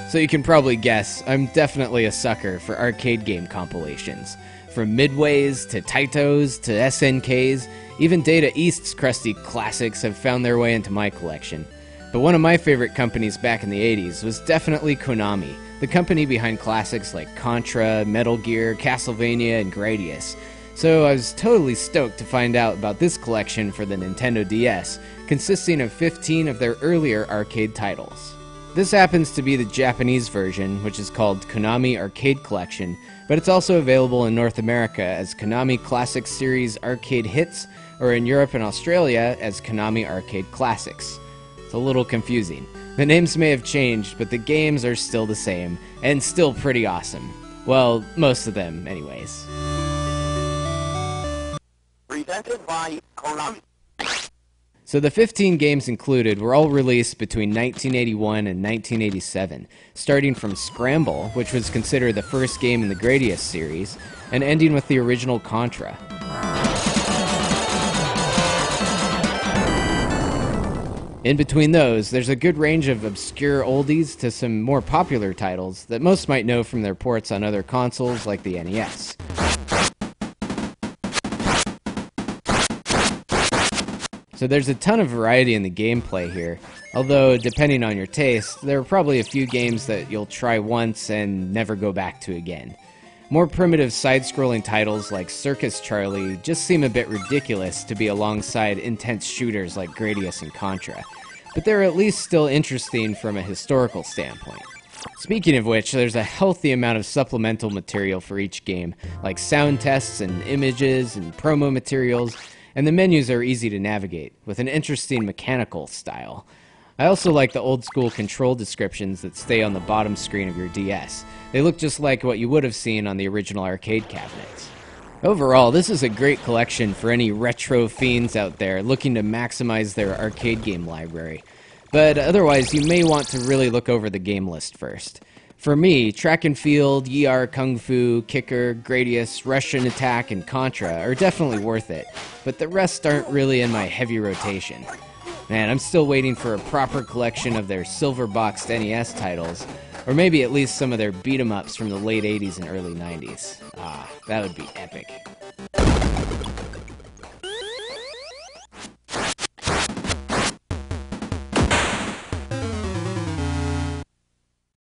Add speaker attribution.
Speaker 1: So you can probably guess, I'm definitely a sucker for arcade game compilations. From Midways to Taitos to SNKs, even Data East's crusty classics have found their way into my collection. But one of my favorite companies back in the 80s was definitely Konami, the company behind classics like Contra, Metal Gear, Castlevania, and Gradius. So I was totally stoked to find out about this collection for the Nintendo DS, consisting of 15 of their earlier arcade titles. This happens to be the Japanese version, which is called Konami Arcade Collection, but it's also available in North America as Konami Classic Series Arcade Hits, or in Europe and Australia as Konami Arcade Classics. It's a little confusing. The names may have changed, but the games are still the same, and still pretty awesome. Well, most of them, anyways.
Speaker 2: Presented by KONAMI.
Speaker 1: So the 15 games included were all released between 1981 and 1987, starting from Scramble, which was considered the first game in the Gradius series, and ending with the original Contra. In between those, there's a good range of obscure oldies to some more popular titles that most might know from their ports on other consoles like the NES. So there's a ton of variety in the gameplay here, although depending on your taste, there are probably a few games that you'll try once and never go back to again. More primitive side-scrolling titles like Circus Charlie just seem a bit ridiculous to be alongside intense shooters like Gradius and Contra, but they're at least still interesting from a historical standpoint. Speaking of which, there's a healthy amount of supplemental material for each game, like sound tests and images and promo materials, and the menus are easy to navigate, with an interesting mechanical style. I also like the old-school control descriptions that stay on the bottom screen of your DS. They look just like what you would have seen on the original arcade cabinets. Overall, this is a great collection for any retro fiends out there looking to maximize their arcade game library. But otherwise, you may want to really look over the game list first. For me, Track and Field, YR Kung Fu, Kicker, Gradius, Russian Attack, and Contra are definitely worth it, but the rest aren't really in my heavy rotation. Man, I'm still waiting for a proper collection of their silver-boxed NES titles, or maybe at least some of their beat-em-ups from the late 80s and early 90s. Ah, that would be epic.